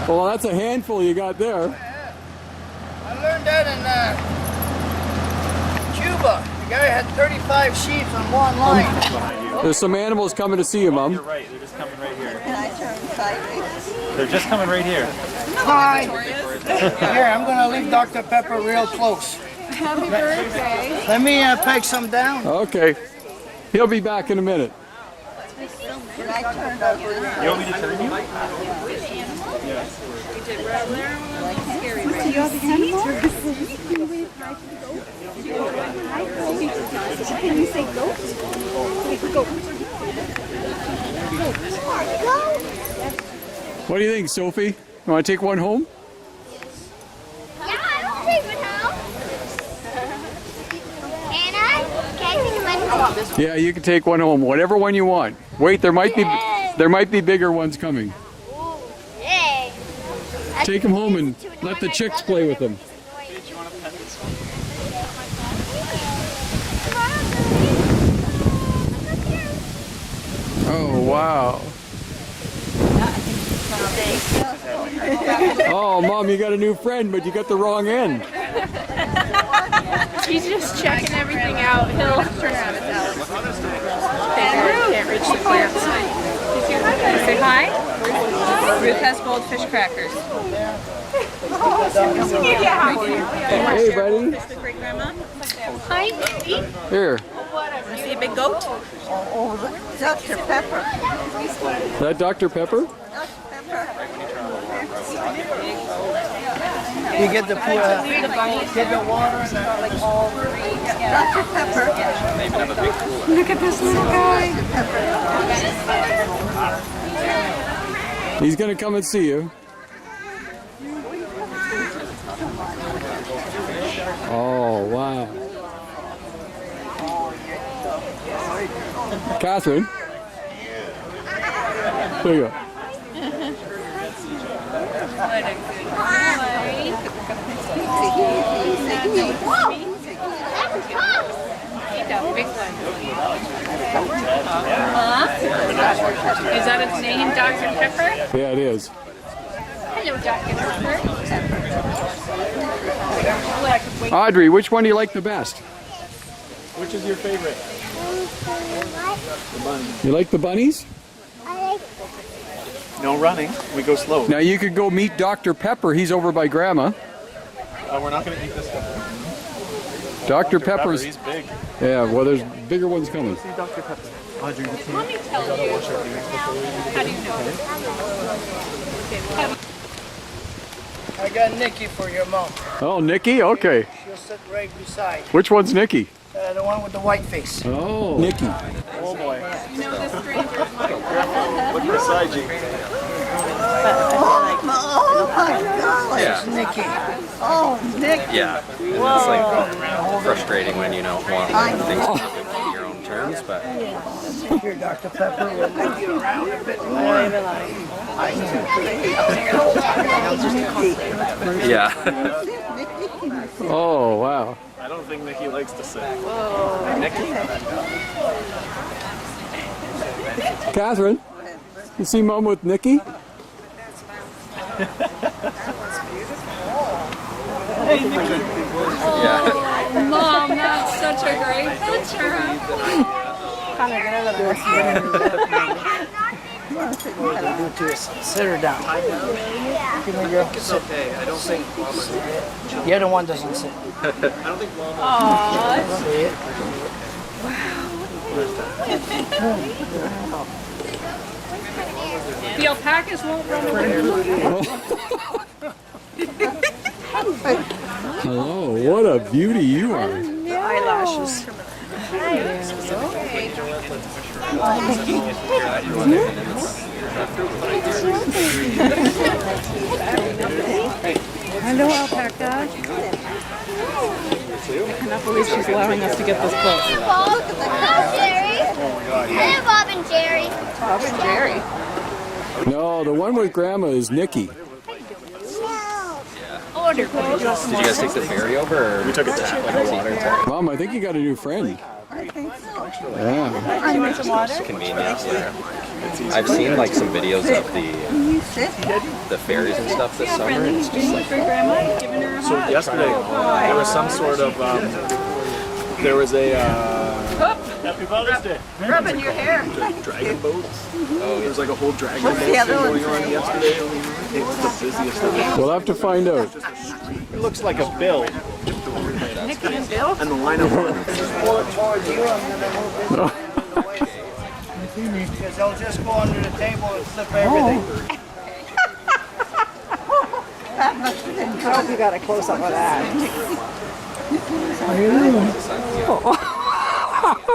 Well, that's a handful you got there. I learned that in Cuba. The guy had 35 sheep on one line. There's some animals coming to see you, Mom. You're right, they're just coming right here. Can I turn sideways? They're just coming right here. Hi. Here, I'm going to leave Dr. Pepper real close. Happy birthday. Let me peg some down. Okay. He'll be back in a minute. Can I turn over? You want me to turn you? Do you have animals? Can you say goat? Goat. What do you think, Sophie? You want to take one home? Yeah, I'll take one home. Can I? Can I take one home? Yeah, you can take one home. Whatever one you want. Wait, there might be bigger ones coming. Ooh, yay. Take them home and let the chicks play with them. Oh, wow. Oh, Mom, you got a new friend, but you got the wrong end. He's just checking everything out. He'll turn around. It's Alex. Can't reach the plants. Say hi. Ruth has goldfish crackers. Hey, buddy. Great grandma. Hi, baby. Here. You see a big goat? Oh, Dr. Pepper. Is that Dr. Pepper? You get the pool, get the water and like all green. Dr. Pepper. Look at this little guy. He's going to come and see you. Oh, wow. Catherine. There you go. Is that its name, Dr. Pepper? Yeah, it is. Hello, Dr. Pepper. Audrey, which one do you like the best? Which is your favorite? You like the bunnies? No running. We go slow. Now you could go meet Dr. Pepper. He's over by Grandma. We're not going to eat this stuff. Dr. Pepper's. He's big. Yeah, well, there's bigger ones coming. See Dr. Pepper. Audrey, the team. Let me tell you. How do you know? I got Nikki for your mom. Oh, Nikki? Okay. She'll sit right beside. Which one's Nikki? The one with the white face. Oh, Nikki. Oh boy. You know the stranger's mother. Look beside you. Oh my God. Yeah. Nikki. Oh, Nick. Yeah, and it's like frustrating when you don't want things to happen on your own terms, but Here, Dr. Pepper. We'll move you around a bit more. yeah. Oh, wow. I don't think Nikki likes to sit. Catherine, you see Mom with Nikki? Yeah. Mom, that's such a great picture. Sit her down. Give me girl. Sit. Sit. The other one doesn't sit. Aww. Sit. The alpacas won't run away. Hello, what a beauty you are. Eyelashes. Hello, alpaca. I cannot believe she's allowing us to get this close. Bob, Jerry. Hello, Bob and Jerry. Bob and Jerry. No, the one with Grandma is Nikki. Did you guys take the ferry over, or we took it to like a water tank? Mom, I think you got a new friend. I think so. Yeah. It's convenient. Yeah. I've seen like some videos of You sit. the fairies and stuff this summer. And it's just like For grandma, giving her a So hug. yesterday, there was some sort of, there was a, Happy Father's Day. Rubbing your hair. Dragon boat. oh, There was like a whole dragon What's boat the other thing one going on say? yesterday. It was the busiest of We'll have to find out. It looks like a bill. Nikki and Bill. And the lineup. Pull it towards you and then move it away. Because they'll just go under the table and flip everything. That must have been I hope you got a close up of that.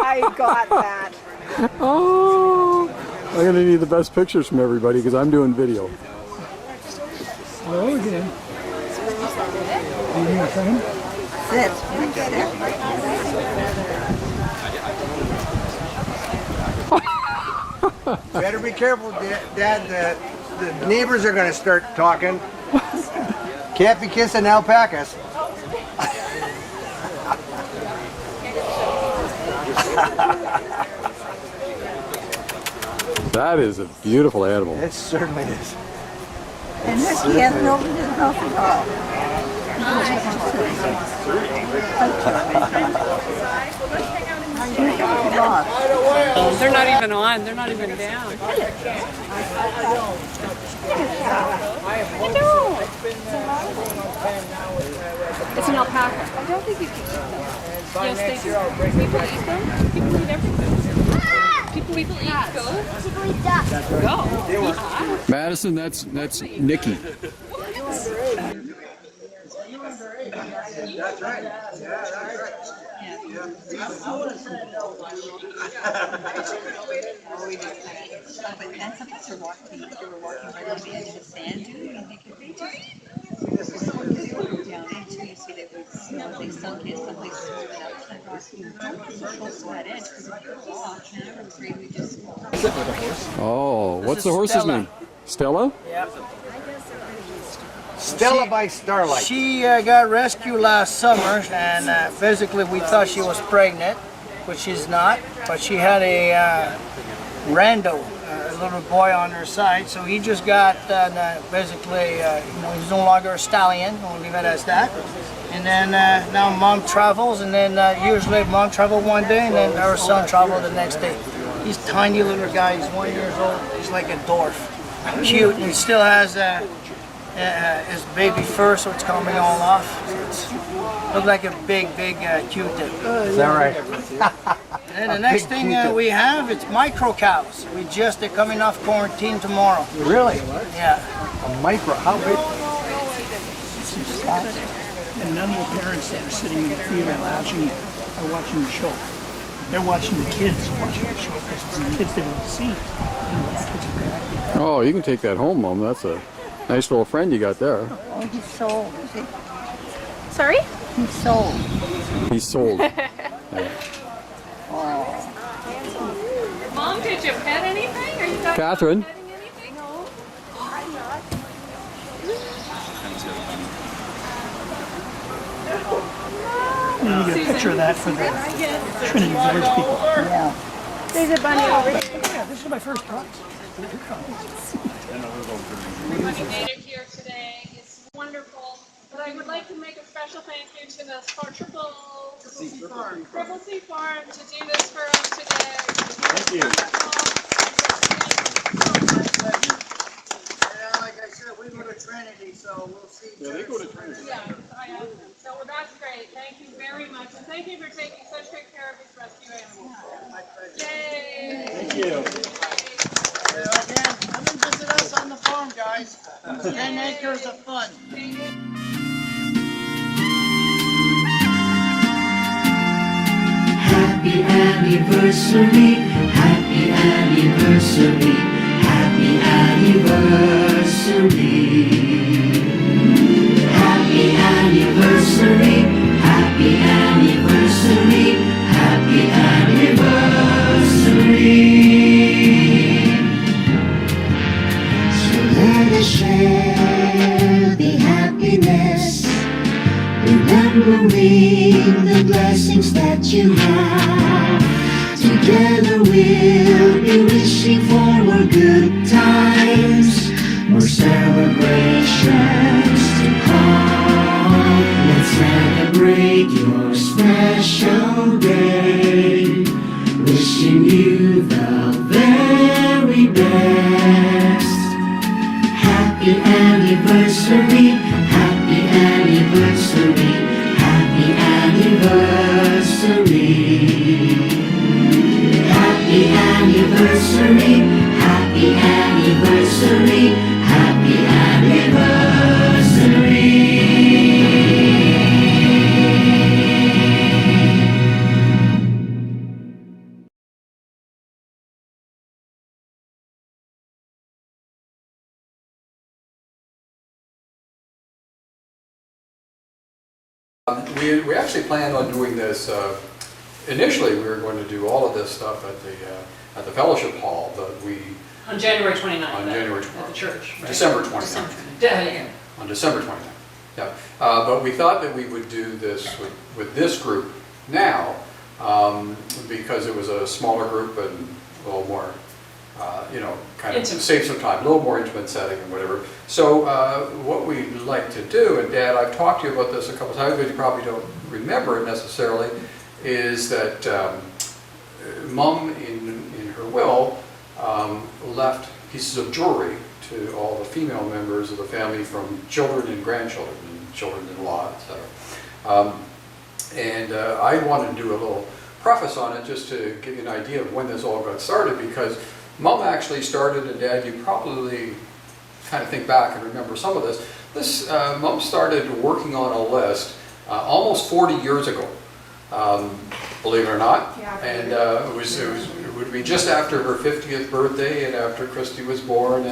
I got that. Oh, I'm gonna need the best pictures from everybody because I'm doing video. Hello again. sit. Right there. Better be careful, Dad. The neighbors are going to start talking. Can't be kissing alpacas. That is a beautiful animal. It certainly is. And Nicky hasn't opened his mouth at all. They're not even on. They're not even down. It's an alpaca. I don't think you can eat them. Yes, they do. People eat them. People eat everything. People eat goats. People eat ducks. Go. Madison, that's Nikki. That's right. Yeah, that's right. And sometimes they were walking right on the edge of the sand dune and they could reach it. Down into you see they would someplace sunk in, someplace moving up to the rocky. So close to that edge because if you walk now, I'm afraid we just Oh, what's the is horse's Stella. name? Stella? Yep. Stella by Starlight. She got rescued last summer, and physically we thought she was pregnant, which she's not. But she had a rando, a little boy on her side, so he just got basically, he's no longer a stallion. We'll leave it as that. And then now mom travels, and then usually mom traveled one day, and then her son traveled the next day. He's a tiny little guy. He's 1 year old. He's like a dwarf. Cute, and he still has his baby fur, so it's coming all off. So it's look like a big Q-tip. Is that right? And then the next thing we have, it's micro cows. They're coming off quarantine tomorrow. Really? Yeah. A micro? How big? And none of the parents that are sitting in the theater watching are watching the show. They're watching the kids watching the show because it's the kids they want to see. Oh, you can take that home, Mom. That's a nice little friend you got there. Oh, he's sold, is he? Sorry? He's sold. He's sold. Mom, did you pet anything? Are you guys Catherine. petting anything? And you get a picture of that for the Trinity Village people. Yeah. There's a bunny over here. Yeah, this is my first prize. Everybody made it here today. It's wonderful. But I would like to make a special thank you to the Triple C Farm to do this for us today. Thank you. Yeah, like I said, we go to Trinity, so we'll see. Yeah, they go to Trinity. Yeah, I have them. So that's great. Thank you very much. And thank you for taking such good care of these rescue animals. Yay! Thank you. Again, come and visit us on the farm, guys. 10 acres of fun. Happy anniversary, happy anniversary, happy anniversary. Happy anniversary, happy anniversary, happy anniversary. So let us share the happiness. Remember will reap the blessings that you have. Together we'll be wishing for more good times, more celebrations to come. Let's celebrate your special day, wishing you the very best. Happy anniversary, happy anniversary, happy anniversary. Happy anniversary, happy anniversary, happy anniversary. We actually planned on doing this. Initially, we were going to do all of this stuff at the Fellowship Hall, but we On January 29th. on January 29th, At the church. Right? December 29th. Yeah. On December 29th. Yeah, but we thought that we would do this with this group now because it was a smaller group and a little more, kind of Intimate. save some time, a little more intimate setting and whatever. So what we'd like to do, and Dad, I've talked to you about this a couple times, but you probably don't remember it necessarily, is that Mom in her will left pieces of jewelry to all the female members of the family, from children and grandchildren and children-in-law, etc. I wanted to do a little preface on it just to give you an idea of when this all got started, because Mom actually started, and Dad, you probably kind of think back and remember some of this. Mom started working on a list almost 40 years ago, believe it or not. Yeah, and it would be just after her 50th birthday and after Christy was born,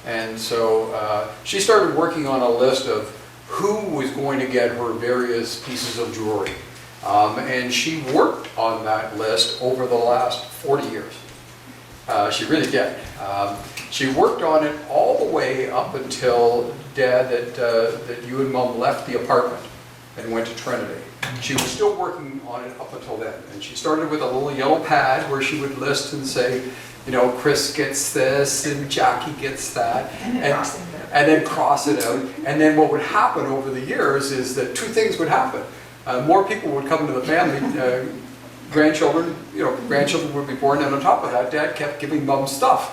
and so she started working on a list of who was going to get her various pieces of jewelry. And she worked on that list over the last 40 years. She really did. She worked on it all the way up until, Dad, that you and Mom left the apartment and went to Trinity. She was still working on it up until then. And she started with a little yellow pad where she would list and say, Chris gets this and Jackie gets that. And then cross it out. And then what would happen over the years is that two things would happen. More people would come into the family, grandchildren would be born, and on top of that, Dad kept giving Mom stuff.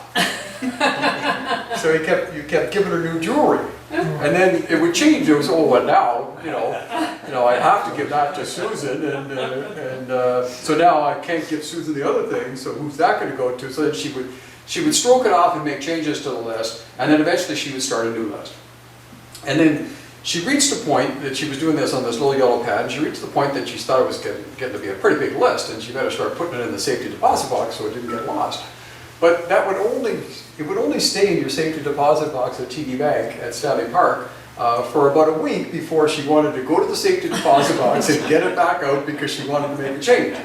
So you kept giving her new jewelry. And then it would change. It was, what now? I have to give that to Susan, and so now I can't give Susan the other thing. So who's that going to go to? So then she would stroke it off and make changes to the list, and then eventually she would start a new list. And then she reached a point that she was doing this on this little yellow pad, and she reached the point that she thought it was getting to be a pretty big list, and she better start putting it in the safety deposit box so it didn't get lost. But it would only stay in your safety deposit box at TD Bank at Stanley Park for about a week before she wanted to go to the safety deposit box and get it back out because she wanted to make a change.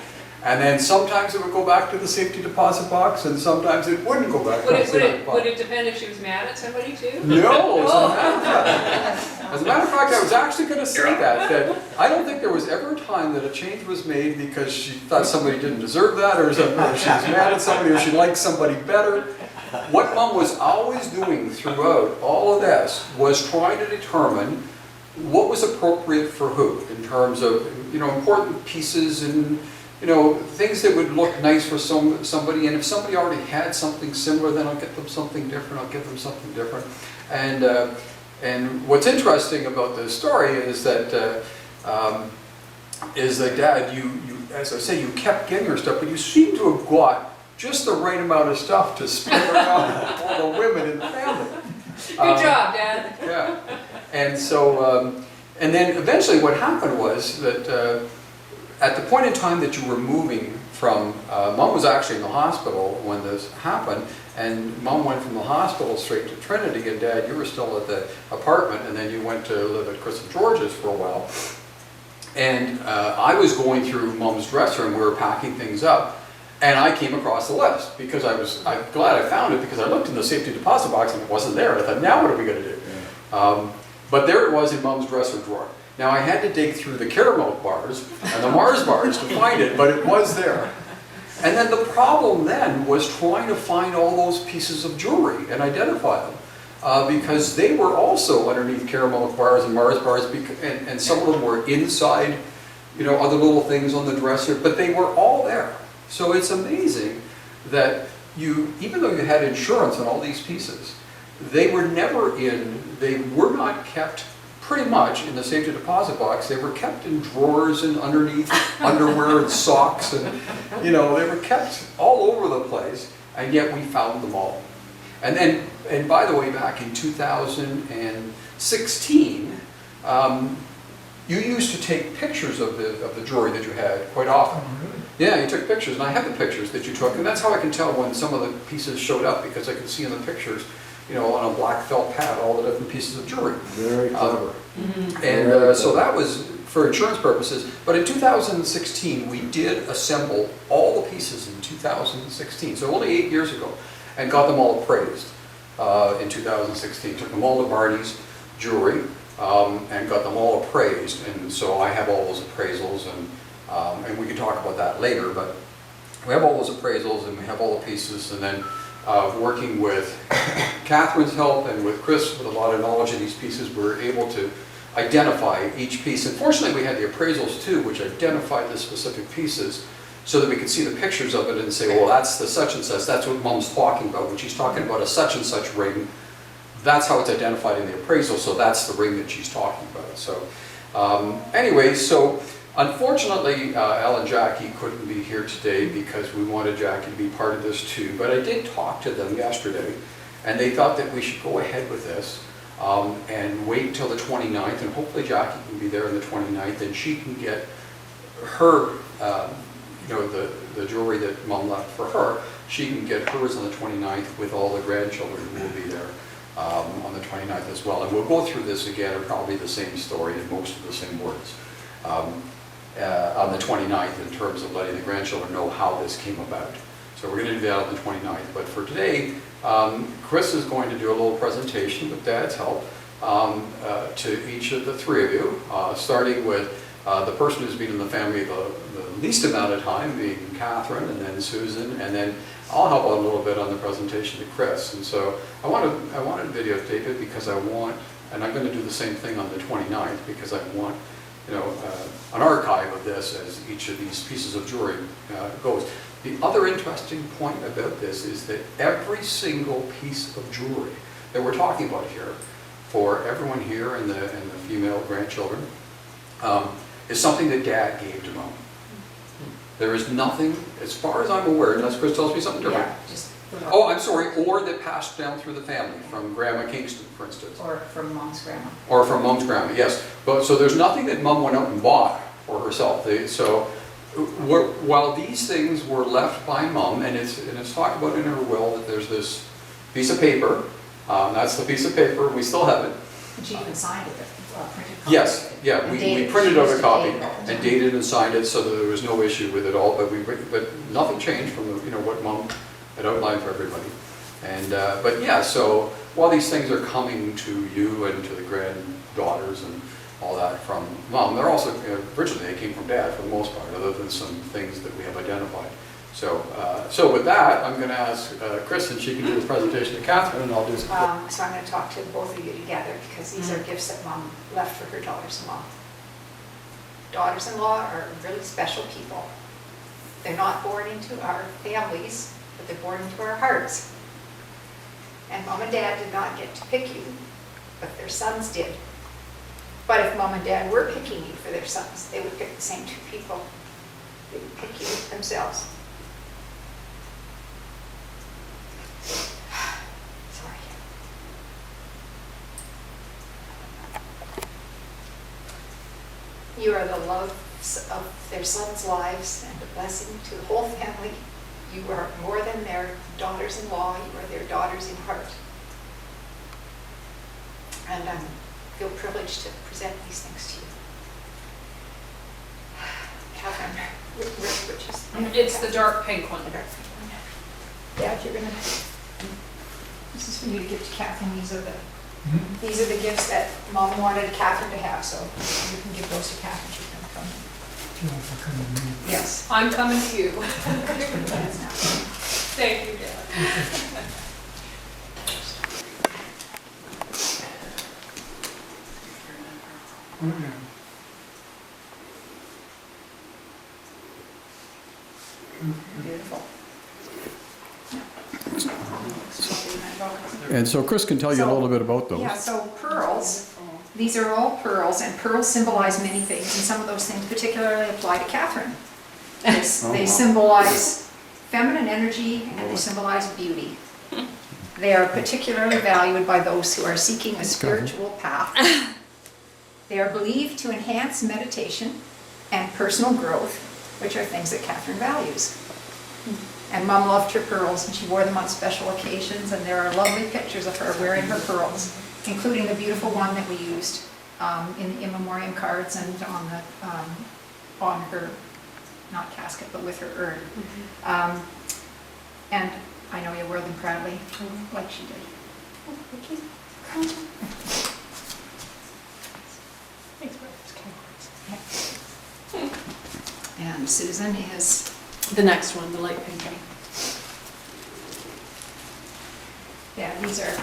And then sometimes it would go back to the safety deposit box, and sometimes it wouldn't go back to the safety box. Would it depend if she was mad at somebody too? No, as a matter of fact, I was actually going to say that I don't think there was ever a time that a change was made because she thought somebody didn't deserve that, or she was mad at somebody, or she liked somebody better. What Mom was always doing throughout all of this was trying to determine what was appropriate for who in terms of important pieces and things that would look nice for somebody, and if somebody already had something similar, then I'll get them something different, And what's interesting about this story is that Dad, you as I say, you kept getting her stuff, but you seem to have got just the right amount of stuff to spread around all the women in the family. Good job, Dad. Yeah. And so, and then eventually what happened was that at the point in time that you were moving from, Mom was actually in the hospital when this happened, and Mom went from the hospital straight to Trinity, and Dad, you were still at the apartment, and then you went to live at Chris and George's for a while. And I was going through Mom's dresser, and we were packing things up, and I came across the list, because I'm glad I found it, because I looked in the safety deposit box and it wasn't there, and I thought, now what are we going to do? But there it was in Mom's dresser drawer. Now I had to dig through the caramel bars and the Mars bars to find it, but it was there. And then the problem then was trying to find all those pieces of jewelry and identify them. Because they were also underneath caramel bars and Mars bars, and some of them were inside, other little things on the dresser, but they were all there. So it's amazing that even though you had insurance on all these pieces, they were not kept pretty much in the safety deposit box. They were kept in drawers and underneath underwear and socks, and they were kept all over the place, and yet we found them all. And by the way, back in 2016, you used to take pictures of the jewelry that you had quite often. Yeah, you took pictures, and I have the pictures that you took, and that's how I can tell when some of the pieces showed up, because I could see in the pictures, on a black felt pad, all the different pieces of jewelry. Very clever. So that was for insurance purposes. But in 2016, we did assemble all the pieces in 2016, so only 8 years ago, and got them all appraised in 2016. Took them all to Barney's Jewelry and got them all appraised. And so I have all those appraisals, and we can talk about that later, but we have all those appraisals and we have all the pieces, and then working with Catherine's help and with Chris with a lot of knowledge of these pieces, we were able to identify each piece. And fortunately we had the appraisals too, which identified the specific pieces, so that we could see the pictures of it and say, well, that's the such and such, that's what Mom's talking about. When she's talking about a such and such ring, that's how it's identified in the appraisal, so that's the ring that she's talking about. So anyway, so unfortunately, Al and Jackie couldn't be here today because we wanted Jackie to be part of this too, but I did talk to them yesterday, and they thought that we should go ahead with this and wait till the 29th, and hopefully Jackie can be there on the 29th, and she can get her the jewelry that Mom left for her, she can get hers on the 29th with all the grandchildren who will be there on the 29th as well. And we'll go through this again, and probably the same story and most of the same words on the 29th, in terms of letting the grandchildren know how this came about. So we're going to do that on the 29th. But for today, Chris is going to do a little presentation with Dad's help to each of the three of you, starting with the person who's been in the family the least amount of time, being Catherine, and then Susan, and then I'll help out a little bit on the presentation to Chris. And so I want to videotape it because I want, and I'm going to do the same thing on the 29th, because I want an archive of this as each of these pieces of jewelry goes. The other interesting point about this is that every single piece of jewelry that we're talking about here, for everyone here and the female grandchildren, is something that Dad gave to Mom. There is nothing, as far as I'm aware, unless Chris tells me something different. Oh, I'm sorry, or that passed down through the family, from Grandma Kingston, for instance. Or from Mom's grandma. Or from Mom's grandma, yes. But so there's nothing that Mom went out and bought for herself. While these things were left by Mom, and it's talked about in her will that there's this piece of paper. That's the piece of paper. We still have it. And she even signed it. Printed copy. Yes, yeah, we printed out a copy and dated and signed it, so that there was no issue with it all. But nothing changed from what Mom had outlined for everybody. And but yeah, so while these things are coming to you and to the granddaughters and all that from Mom, they're also originally they came from Dad for the most part, other than some things that we have identified. So so with that, I'm going to ask Chris, and she can do the presentation to Catherine, and I'll do some. So I'm going to talk to both of you together, because these are gifts that Mom left for her daughters-in-law. Daughters-in-law are really special people. They're not born into our families, but they're born into our hearts. And Mom and Dad did not get to pick you, but their sons did. But if Mom and Dad were picking you for their sons, they would pick the same two people. They would pick you themselves. Sorry. You are the love of their sons' lives and a blessing to the whole family. You are more than their daughters-in-law, you are their daughters in heart. And I feel privileged to present these things to you. Catherine, which is... It's the dark pink one. Dad, you're gonna... This is for you to give to Catherine. These are the These are the gifts that Mom wanted Catherine to have, so you can give those to Catherine. She can come. Yes. I'm coming to you. Yes, now. Thank you, Dad. Beautiful. And so Chris can tell you a little bit about those. Yeah, so pearls, these are all pearls, and pearls symbolize many things, and some of those things particularly apply to Catherine. They symbolize feminine energy, and they symbolize beauty. They are particularly valued by those who are seeking a spiritual path. They are believed to enhance meditation and personal growth, which are things that Catherine values. And Mom loved her pearls, and she wore them on special occasions, and there are lovely pictures of her wearing her pearls, including the beautiful one that we used in the in memoriam cards and on her, not casket, but with her urn. And I know you wear them proudly, like she did. And Susan is The next one, the light pink. yeah, these are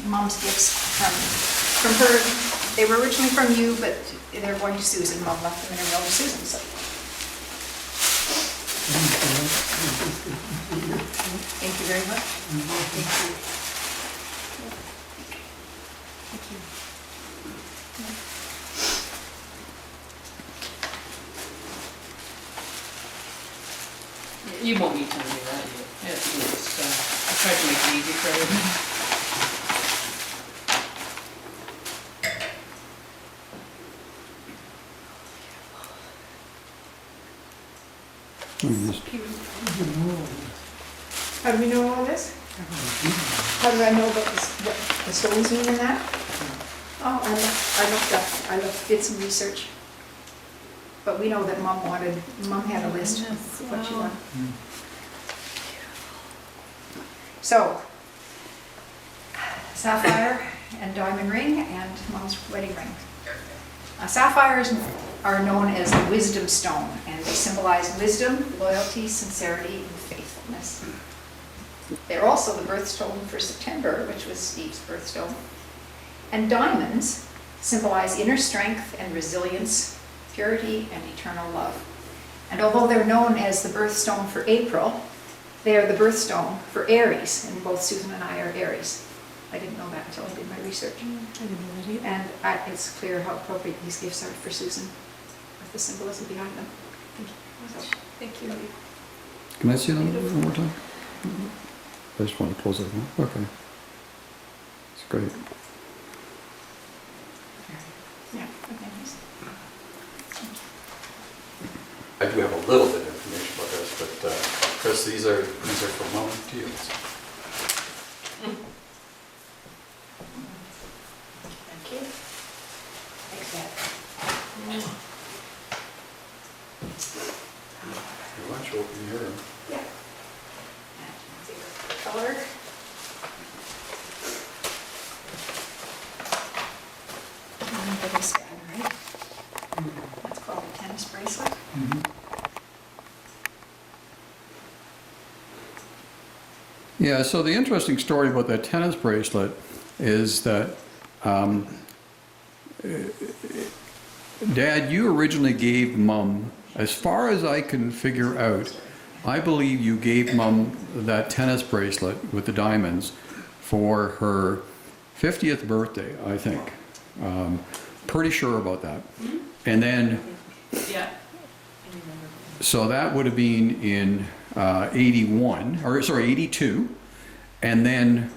Mom's gifts from her. They were originally from you, but they're going to Susan. Mom left them in a mail to Susan, so. Thank you very much. Thank you. You won't need time to do that. I tried to make it easy for you. How do we know all this? How did I know about what the stones mean in that? Oh, I did some research. But we know that Mom had a list of what she wanted. So, sapphire and diamond ring and Mom's wedding ring. Sapphires are known as the wisdom stone, and they symbolize wisdom, loyalty, sincerity, and faithfulness. They're also the birthstone for September, which was Steve's birthstone. And diamonds symbolize inner strength and resilience, purity, and eternal love. And although they're known as the birthstone for April, they are the birthstone for Aries, and both Susan and I are Aries. I didn't know that until I did my research. I didn't know that either. And it's clear how appropriate these gifts are for Susan, with the symbolism behind them. Thank you. So, Thank you. Can I see them one more time? I just want to close it. Okay. It's great. yeah, okay, nice. I do have a little bit of information about this, but Chris, these are from Mom to you. Thank you. Thanks, Dad. You want to open here? Yeah. And favorite color. Look at this guy, right? That's called a tennis bracelet. Yeah, so the interesting story about that tennis bracelet is that Dad, you originally gave Mom, as far as I can figure out, I believe you gave Mom that tennis bracelet with the diamonds for her 50th birthday, I think. Pretty sure about that. And then, Yeah. so that would have been in 82. And then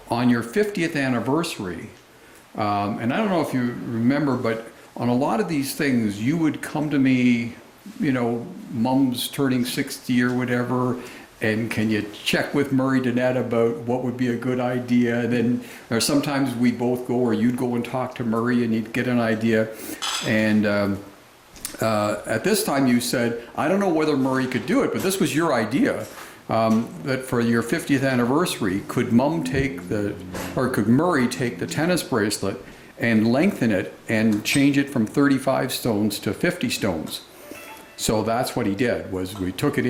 on your 50th anniversary, and I don't know if you remember, but on a lot of these things, you would come to me, you know, Mom's turning 60 or whatever, and can you check with Murray Danette about what would be a good idea? And then, or sometimes we'd both go, or you'd go and talk to Murray and you'd get an idea. And at this time you said, I don't know whether Murray could do it, but this was your idea. that for your 50th anniversary, could could Murray take the tennis bracelet and lengthen it and change it from 35 stones to 50 stones? So that's what he did, was we took it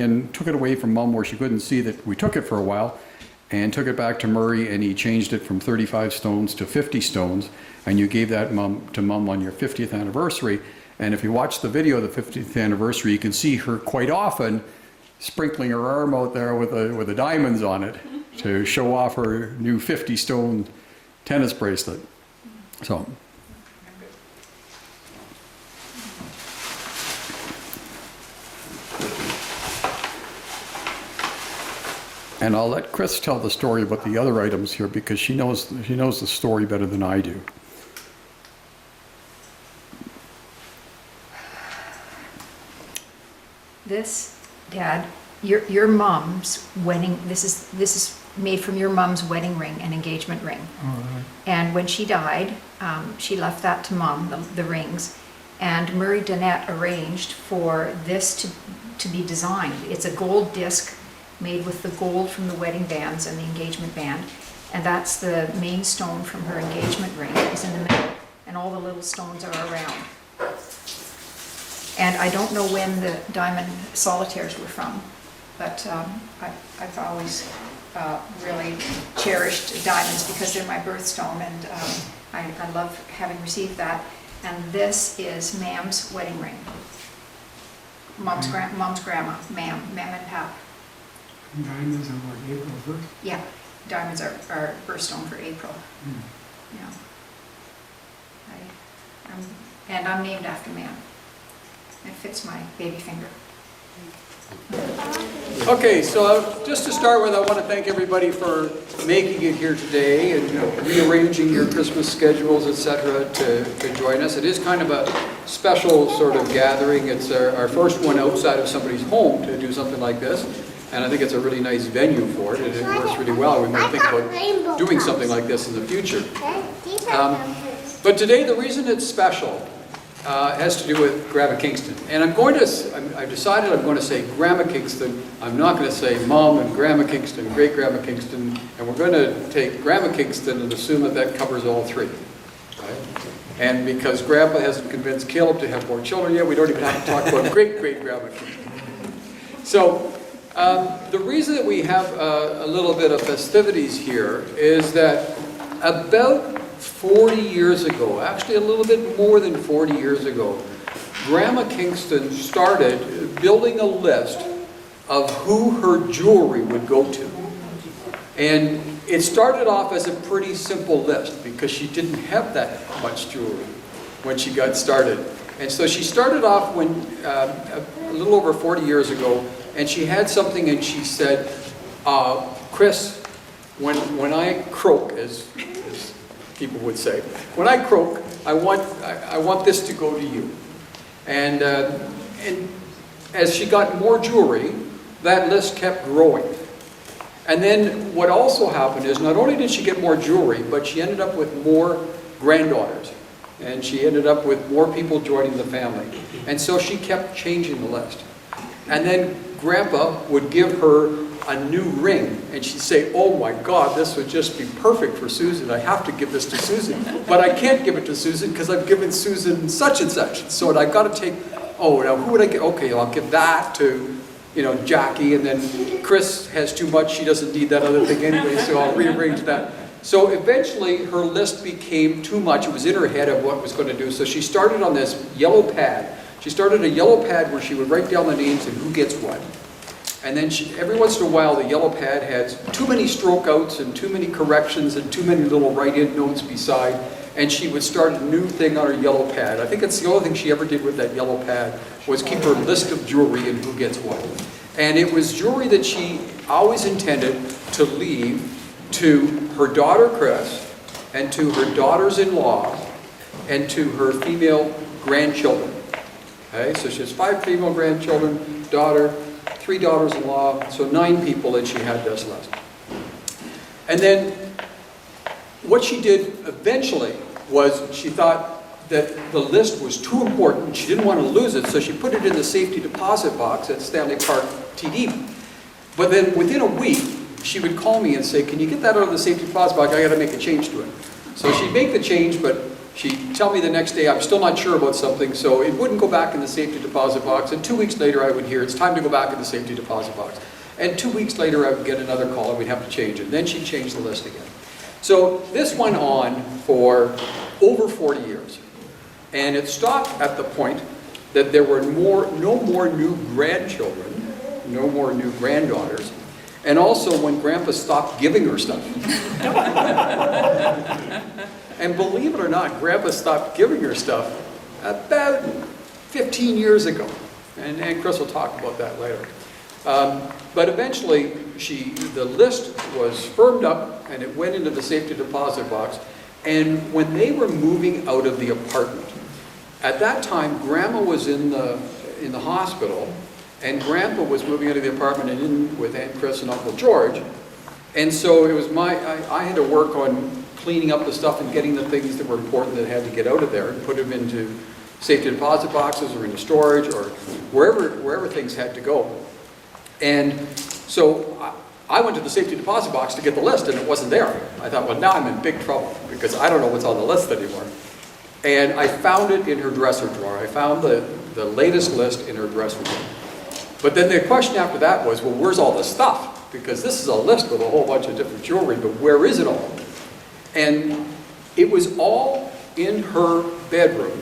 away from Mum where she couldn't see that we took it for a while, and took it back to Murray, and he changed it from 35 stones to 50 stones, and you gave that to Mum on your 50th anniversary. And if you watch the video of the 50th anniversary, you can see her quite often sprinkling her arm out there with the diamonds on it to show off her new 50-stone tennis bracelet. So. And I'll let Chris tell the story about the other items here, because she knows the story better than I do. This, Dad, your mom's wedding, this is made from your mom's wedding ring and engagement ring. And when she died, she left that to Mom, the rings, and Murray Donnette arranged for this to be designed. It's a gold disc made with the gold from the wedding bands and the engagement band, and that's the main stone from her engagement ring is in the middle, and all the little stones are around. And I don't know when the diamond solitaires were from, but I've always really cherished diamonds because they're my birthstone, and I love having received that. And this is Mam's wedding ring. Mom's grandma, Mam and Pap. Diamonds are what, April 1st? Yeah, diamonds are birthstone for April. Yeah. And I'm named after Mam. It fits my baby finger. Okay, so just to start with, I want to thank everybody for making it here today and rearranging your Christmas schedules, etc., to join us. It is kind of a special sort of gathering. It's our first one outside of somebody's home to do something like this, and I think it's a really nice venue for it, and it works really well. We might think about doing something like this in the future. But today, the reason it's special has to do with Grandma Kingston. And I've decided I'm going to say Grandma Kingston. I'm not going to say Mom and Grandma Kingston, Great Grandma Kingston, and we're going to take Grandma Kingston and assume that covers all three. Right? And because Grandpa hasn't convinced Caleb to have more children yet, we don't even have to talk about Great Grandma Kingston. So the reason that we have a little bit of festivities here is that about 40 years ago, actually a little bit more than 40 years ago, Grandma Kingston started building a list of who her jewelry would go to. And it started off as a pretty simple list because she didn't have that much jewelry when she got started. And so she started off when a little over 40 years ago, and she had something, and she said, Chris, when I croak, as people would say, when I croak, I want this to go to you. And as she got more jewelry, that list kept growing. And then what also happened is not only did she get more jewelry, but she ended up with more granddaughters. And she ended up with more people joining the family. And so she kept changing the list. And then Grandpa would give her a new ring, and she'd say, oh my God, this would just be perfect for Susan. I have to give this to Susan. But I can't give it to Susan because I've given Susan such and such. So I've got to take, now who would I get? Okay, I'll give that to, Jackie, and then Chris has too much. She doesn't need that other thing anyway, so I'll rearrange that. So eventually her list became too much. It was in her head of what was going to do. So she started on this yellow pad. She started a yellow pad where she would write down the names and who gets what. And then every once in a while, the yellow pad had too many stroke outs and too many corrections and too many little write-in notes beside. And she would start a new thing on her yellow pad. I think it's the only thing she ever did with that yellow pad was keep her list of jewelry and who gets what. And it was jewelry that she always intended to leave to her daughter Chris and to her daughters-in-law and to her female grandchildren. Okay, so she has 5 female grandchildren, daughter, 3 daughters-in-law, so 9 people that she had this list. And then what she did eventually was she thought that the list was too important. She didn't want to lose it, so she put it in the safety deposit box at Stanley Park TD. But then within a week, she would call me and say, can you get that out of the safety deposit box? I got to make a change to it. So she'd make the change, but she'd tell me the next day, I'm still not sure about something, so it wouldn't go back in the safety deposit box. And 2 weeks later, I would hear, it's time to go back in the safety deposit box. And 2 weeks later, I would get another call and we'd have to change it. Then she'd change the list again. So this went on for over 40 years. And it stopped at the point that there were no more new grandchildren, no more new granddaughters, and also when Grandpa stopped giving her stuff. And believe it or not, Grandpa stopped giving her stuff about 15 years ago. And Chris will talk about that later. But eventually, the list was firmed up and it went into the safety deposit box. And when they were moving out of the apartment, at that time, Grandma was in the hospital, and Grandpa was moving out of the apartment and in with Aunt Chris and Uncle George. And so it was I had to work on cleaning up the stuff and getting the things that were important that had to get out of there and put them into safety deposit boxes or into storage or wherever things had to go. And so I went to the safety deposit box to get the list and it wasn't there. I thought, well, now I'm in big trouble because I don't know what's on the list anymore. And I found it in her dresser drawer. I found the latest list in her dresser drawer. But then the question after that was, well, where's all this stuff? Because this is a list with a whole bunch of different jewelry, but where is it all? And it was all in her bedroom,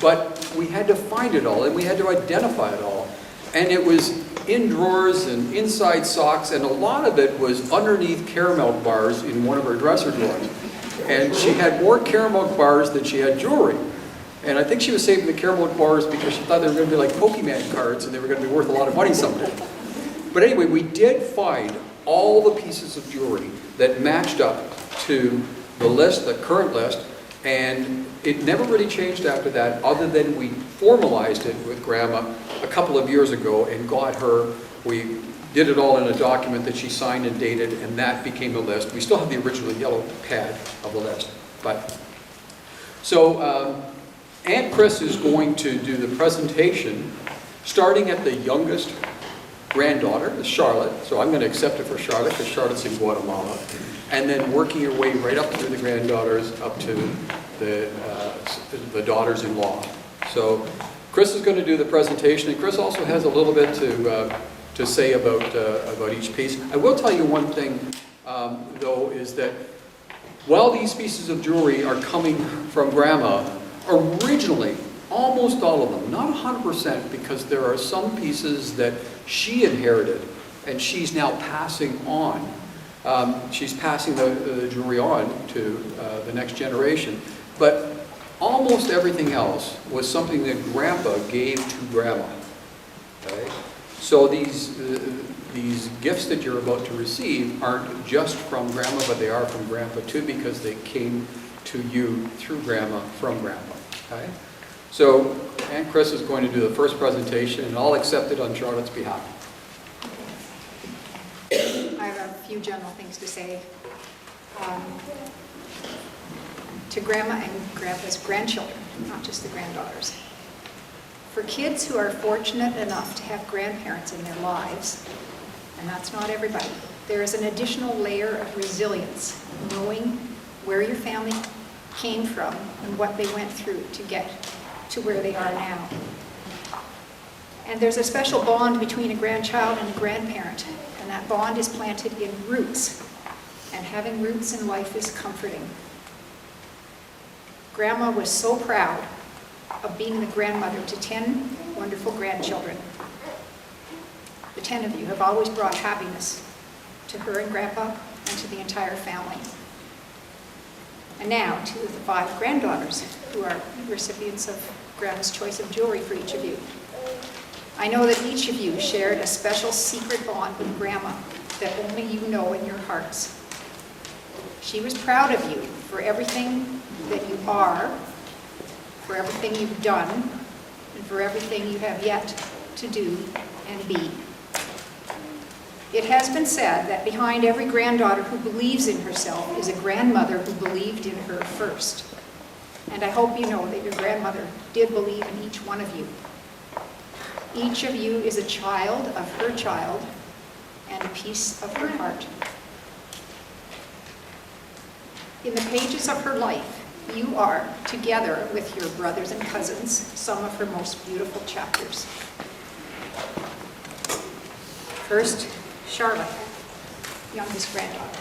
but we had to find it all and we had to identify it all. And it was in drawers and inside socks, and a lot of it was underneath caramel bars in one of her dresser drawers. And she had more caramel bars than she had jewelry. And I think she was saving the caramel bars because she thought they were going to be like Pokemon cards and they were going to be worth a lot of money someday. But anyway, we did find all the pieces of jewelry that matched up to the list, the current list, and it never really changed after that other than we formalized it with Grandma a couple of years ago and got her, we did it all in a document that she signed and dated, and that became the list. We still have the original yellow pad of the list. So Aunt Chris is going to do the presentation starting at the youngest granddaughter, Charlotte. So I'm going to accept it for Charlotte because Charlotte's in Guatemala. And then working your way right up through the granddaughters up to the daughters-in-law. So Chris is going to do the presentation, and Chris also has a little bit to say about each piece. I will tell you one thing, though, is that while these pieces of jewelry are coming from Grandma, originally, almost all of them, not 100%, because there are some pieces that she inherited and she's now passing on. She's passing the jewelry on to the next generation. But almost everything else was something that Grandpa gave to Grandma. Okay? So these gifts that you're about to receive aren't just from Grandma, but they are from Grandpa too, because they came to you through Grandma from Grandpa. Okay? So Aunt Chris is going to do the first presentation, and I'll accept it on Charlotte's behalf. I have a few general things to say. To Grandma and Grandpa's grandchildren, not just the granddaughters. For kids who are fortunate enough to have grandparents in their lives, and that's not everybody, there is an additional layer of resilience, knowing where your family came from and what they went through to get to where they are now. And there's a special bond between a grandchild and a grandparent, and that bond is planted in roots, and having roots in life is comforting. Grandma was so proud of being the grandmother to 10 wonderful grandchildren. The 10 of you have always brought happiness to her and Grandpa and to the entire family. And now to the 5 granddaughters who are recipients of Grandma's choice of jewelry for each of you. I know that each of you shared a special secret bond with Grandma that only you know in your hearts. She was proud of you for everything that you are, for everything you've done, and for everything you have yet to do and be. It has been said that behind every granddaughter who believes in herself is a grandmother who believed in her first. And I hope you know that your grandmother did believe in each one of you. Each of you is a child of her child, and a piece of her heart. In the pages of her life, you are, together with your brothers and cousins, some of her most beautiful chapters. First, Charlotte, youngest granddaughter.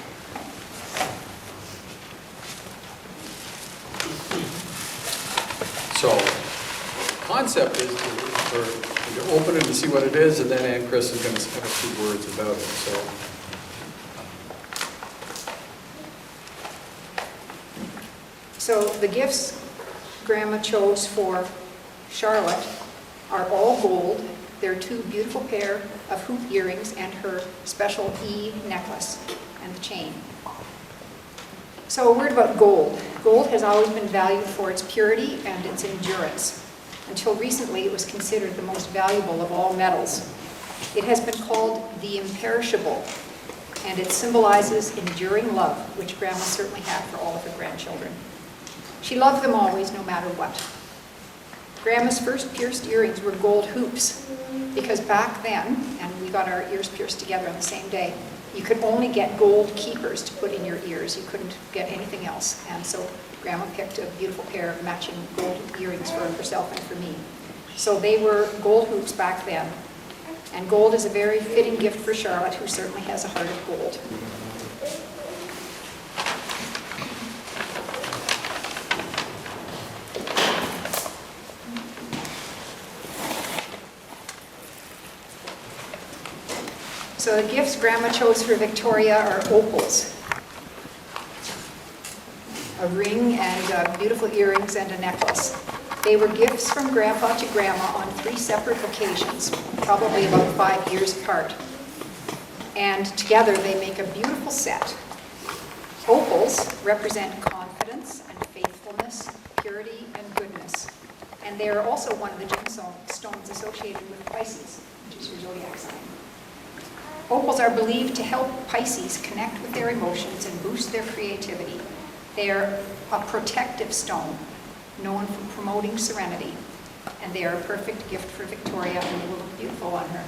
So, the concept is to open it and see what it is, and then Aunt Chris is going to have a few words about it. So the gifts Grandma chose for Charlotte are all gold. They're two beautiful pair of hoop earrings and her special E necklace and the chain. So a word about gold. Gold has always been valued for its purity and its endurance. Until recently, it was considered the most valuable of all metals. It has been called the imperishable, and it symbolizes enduring love, which Grandma certainly had for all of her grandchildren. She loved them always, no matter what. Grandma's first pierced earrings were gold hoops, because back then, and we got our ears pierced together on the same day, you could only get gold keepers to put in your ears. You couldn't get anything else. And so Grandma picked a beautiful pair of matching gold earrings for herself and for me. So they were gold hoops back then. And gold is a very fitting gift for Charlotte, who certainly has a heart of gold. So the gifts Grandma chose for Victoria are opals. A ring and beautiful earrings and a necklace. They were gifts from Grandpa to Grandma on 3 separate occasions, probably about 5 years apart. And together they make a beautiful set. Opals represent confidence and faithfulness, purity and goodness. And they are also one of the gemstones associated with Pisces, which is your zodiac sign. Opals are believed to help Pisces connect with their emotions and boost their creativity. They are a protective stone, known for promoting serenity, and they are a perfect gift for Victoria, and they will look beautiful on her.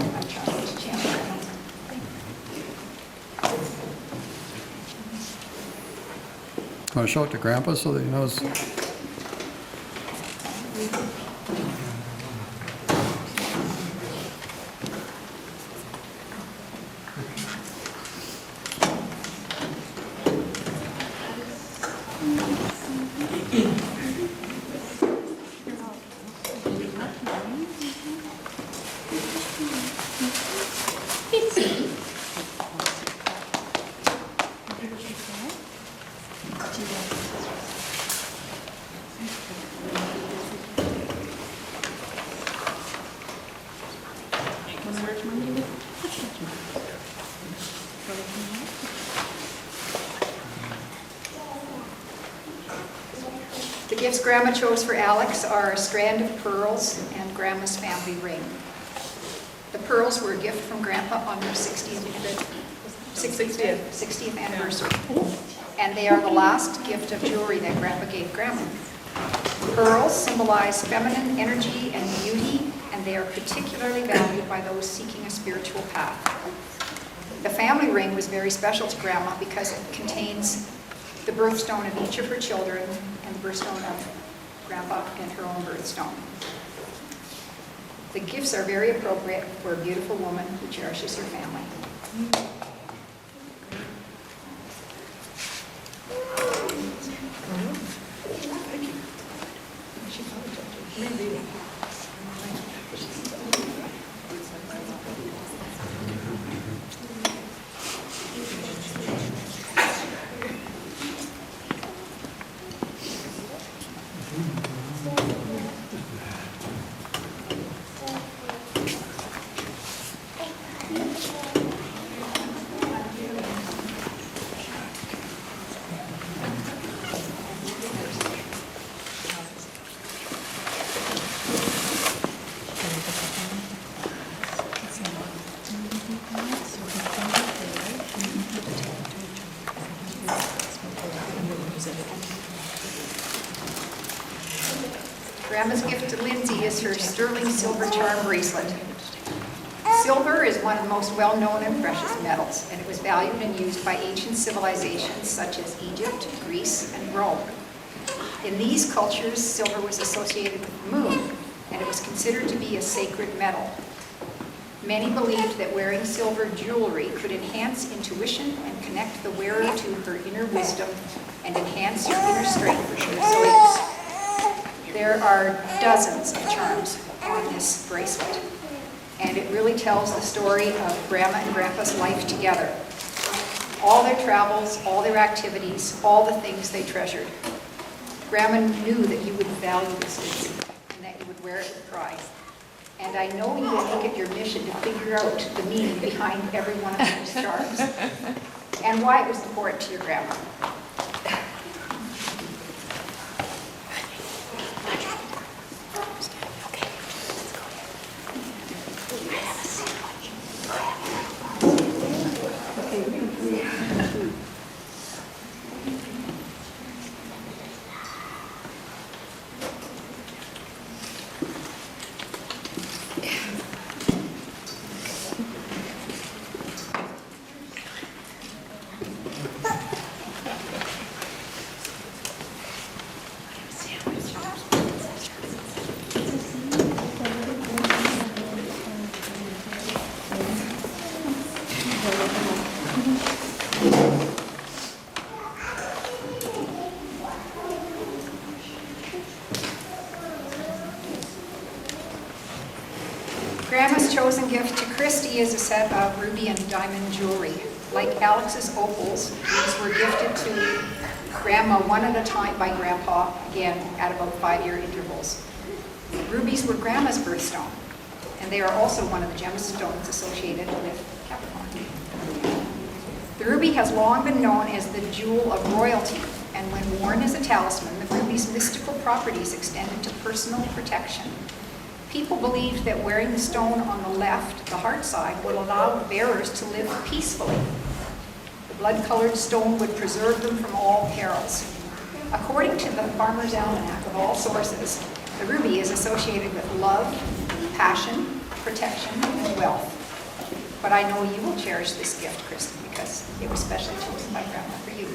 I'm trying to channel. Want to show it to Grandpa so that he knows? The gifts Grandma chose for Alex are a strand of pearls and Grandma's family ring. The pearls were a gift from Grandpa on her 60th anniversary. And they are the last gift of jewelry that Grandpa gave Grandma. Pearls symbolize feminine energy and beauty, and they are particularly valued by those seeking a spiritual path. The family ring was very special to Grandma because it contains the birthstone of each of her children and the birthstone of Grandpa and her own birthstone. The gifts are very appropriate for a beautiful woman who cherishes her family. Grandma's gift to Lindsay is her sterling silver charm bracelet. Silver is one of the most well-known and precious metals, and it was valued and used by ancient civilizations such as Egypt, Greece, and Rome. In these cultures, silver was associated with the moon, and it was considered to be a sacred metal. Many believed that wearing silver jewelry could enhance intuition and connect the wearer to her inner wisdom and enhance your inner strength and resilience. There are dozens of charms on this bracelet, and it really tells the story of Grandma and Grandpa's life together. All their travels, all their activities, all the things they treasured. Grandma knew that you would value this, Lindsay, and that you would wear it with pride. And I know you will make it your mission to figure out the meaning behind every one of those charms and why it was important to your grandma. Grandma's chosen gift to Christy is a set of ruby and diamond jewelry. Like Alex's opals, these were gifted to Grandma one at a time by Grandpa, again at about 5-year intervals. Rubies were Grandma's birthstone, and they are also one of the gemstones associated with Capricorn. The ruby has long been known as the jewel of royalty, and when worn as a talisman, the ruby's mystical properties extended to personal protection. People believed that wearing the stone on the left, the heart side, would allow the bearers to live peacefully. The blood-colored stone would preserve them from all perils. According to the Farmer's Almanac of all sources, the ruby is associated with love, passion, protection, and wealth. But I know you will cherish this gift, Kristen, because it was specially chosen by Grandma for you.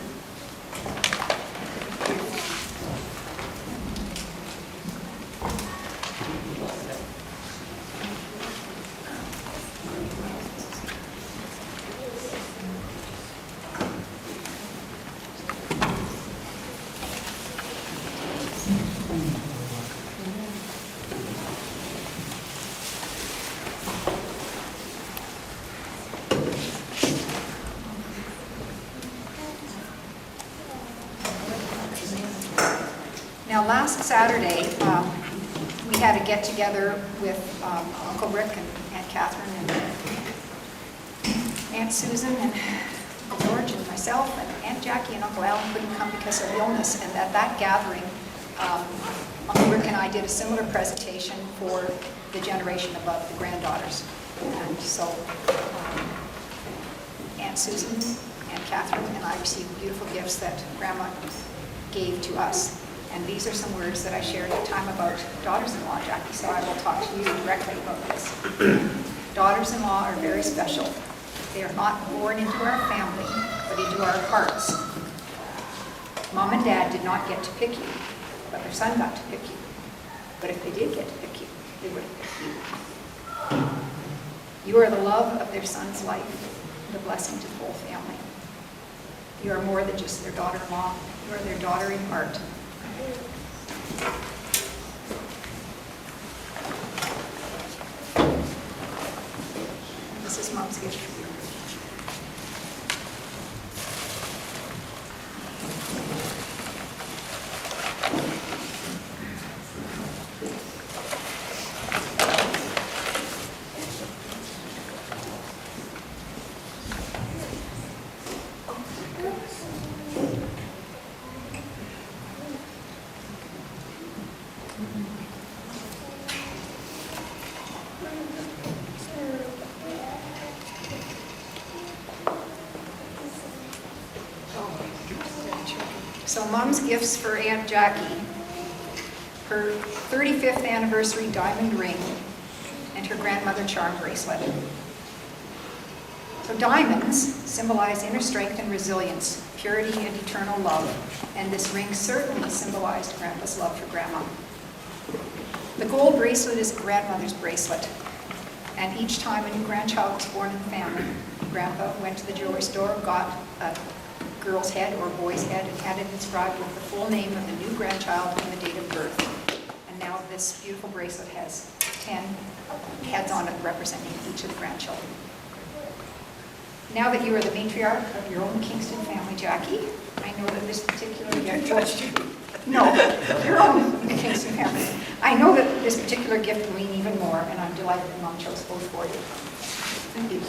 Now, last Saturday, we had a get-together with Uncle Rick and Aunt Catherine and Aunt Susan and Uncle George and myself, and Aunt Jackie and Uncle Alan couldn't come because of illness. And at that gathering, Uncle Rick and I did a similar presentation for the generation above, the granddaughters. And so Aunt Susan, Aunt Catherine, and I received beautiful gifts that Grandma gave to us. And these are some words that I shared at the time about daughters-in-law, Jackie, so I will talk to you directly about this. Daughters-in-law are very special. They are not born into our family, but into our hearts. Mom and Dad did not get to pick you, but their son got to pick you. But if they did get to pick you, they would have picked you. You are the love of their son's life, the blessing to the whole family. You are more than just their daughter-in-law. You are their daughter in heart. This is Mom's gift for you. So Mom's gifts for Aunt Jackie, her 35th anniversary diamond ring and her grandmother charm bracelet. So diamonds symbolize inner strength and resilience, purity and eternal love, and this ring certainly symbolized Grandpa's love for Grandma. The gold bracelet is grandmother's bracelet, and each time a new grandchild was born in the family, Grandpa went to the jewelry store, got a girl's head or boy's head, and had it inscribed with the full name of the new grandchild and the date of birth. And now this beautiful bracelet has 10 heads on it representing each of the grandchildren. Now that you are the matriarch of your own Kingston family, Jackie, I know that this particular gift, no, your own Kingston family. I know that this particular gift will mean even more, and I'm delighted that Mom chose both for you. Thank you.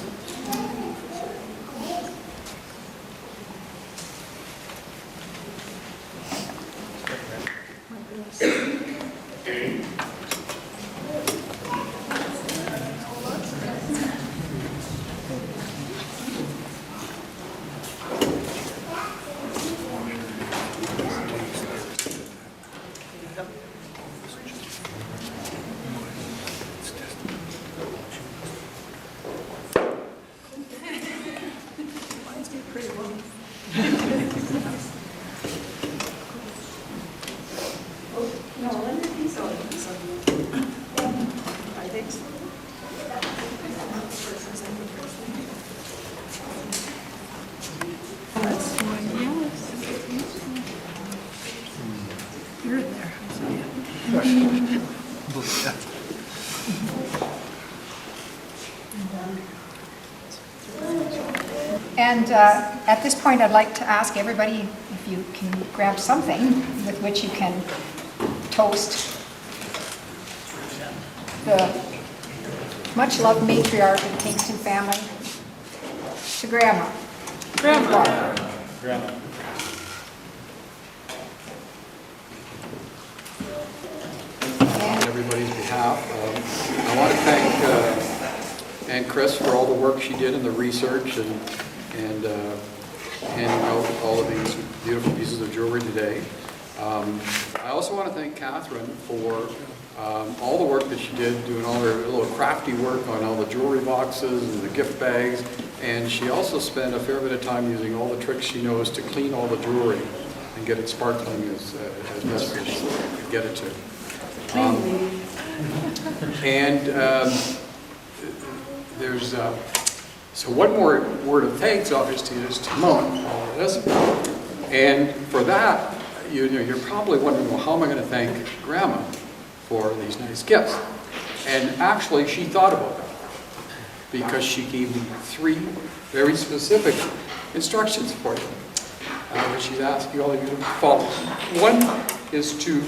And at this point, I'd like to ask everybody if you can grab something with which you can toast the much-loved matriarch of the Kingston family to Grandma. Grandma. Grandma. On everybody's behalf, I want to thank Aunt Chris for all the work she did in the research and handing out all of these beautiful pieces of jewelry today. I also want to thank Catherine for all the work that she did, doing all her little crafty work on all the jewelry boxes and the gift bags, and she also spent a fair bit of time using all the tricks she knows to clean all the jewelry and get it sparkling as best as she could get it to. There's so one more word of thanks, obviously, is to Mom for all of this. And for that, you're probably wondering, well, how am I going to thank Grandma for these nice gifts? And actually, she thought about that because she gave me 3 very specific instructions for you, which she's asking all of you to follow. One is to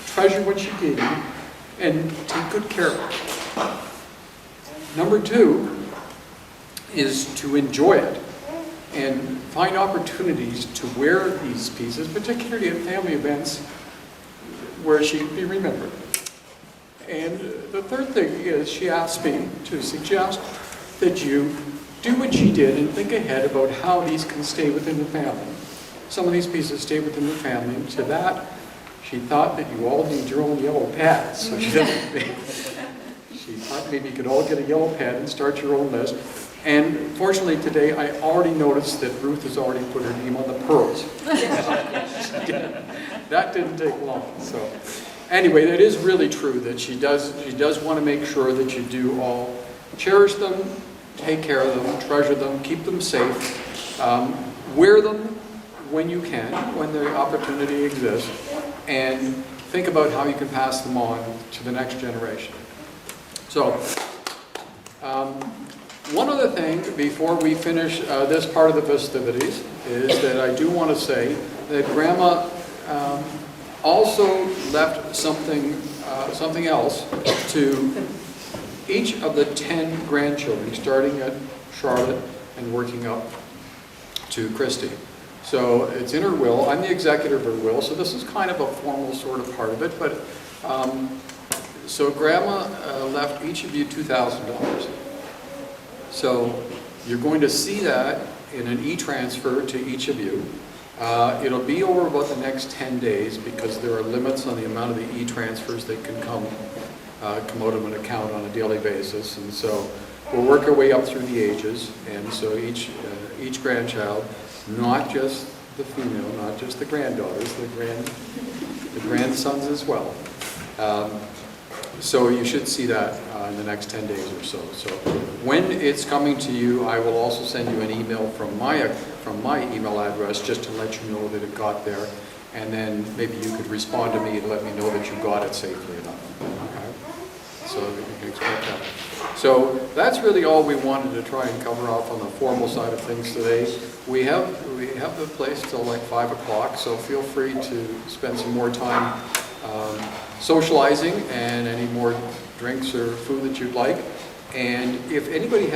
treasure what she gave you and take good care of it. Number 2 is to enjoy it and find opportunities to wear these pieces, particularly at family events where she can be remembered. And the third thing is she asked me to suggest that you do what she did and think ahead about how these can stay within the family. Some of these pieces stay within the family, and to that, she thought that you all need your own yellow pads. So she thought maybe you could all get a yellow pad and start your own list. And fortunately today, I already noticed that Ruth has already put her name on the pearls. That didn't take long. So anyway, it is really true that she does want to make sure that you do all cherish them, take care of them, treasure them, keep them safe, wear them when you can, when the opportunity exists, and think about how you can pass them on to the next generation. So, one other thing before we finish this part of the festivities is that I do want to say that Grandma also left something else to each of the 10 grandchildren, starting at Charlotte and working up to Christy. So it's in her will. I'm the executor of her will, so this is kind of a formal sort of part of it. But so Grandma left each of you $2,000. So you're going to see that in an e-transfer to each of you. It'll be over about the next 10 days because there are limits on the amount of the e-transfers that can come out of an account on a daily basis. And so we'll work our way up through the ages, and so each grandchild, not just the female, not just the granddaughters, the grandsons as well. So you should see that in the next 10 days or so. So when it's coming to you, I will also send you an email from my email address just to let you know that it got there, and then maybe you could respond to me and let me know that you got it safely enough. Okay? So that you can expect that. So that's really all we wanted to try and cover off on the formal side of things today. We have the place till like 5 o'clock, so feel free to spend some more time socializing and any more drinks or food that you'd like. And if anybody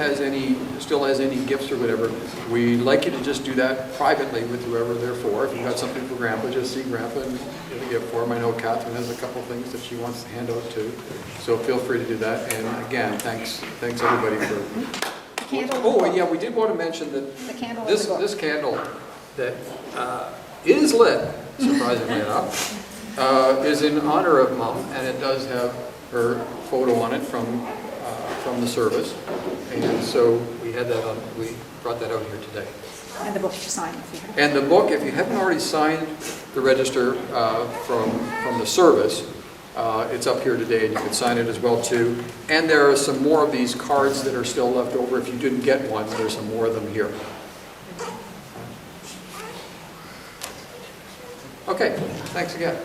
still has any gifts or whatever, we'd like you to just do that privately with whoever they're for. If you've got something for Grandpa, just see Grandpa and get a gift for him. I know Catherine has a couple things that she wants to hand out too. So feel free to do that. And again, thanks everybody for... Oh, and yeah, we did want to mention that this candle that is lit, surprisingly enough, is in honor of Mom, and it does have her photo on it from the service, and so we brought that out here today. And the book to sign if you have. And the book, if you haven't already signed the register from the service, it's up here today, and you can sign it as well too. And there are some more of these cards that are still left over. If you didn't get one, there's some more of them here. Okay, thanks again.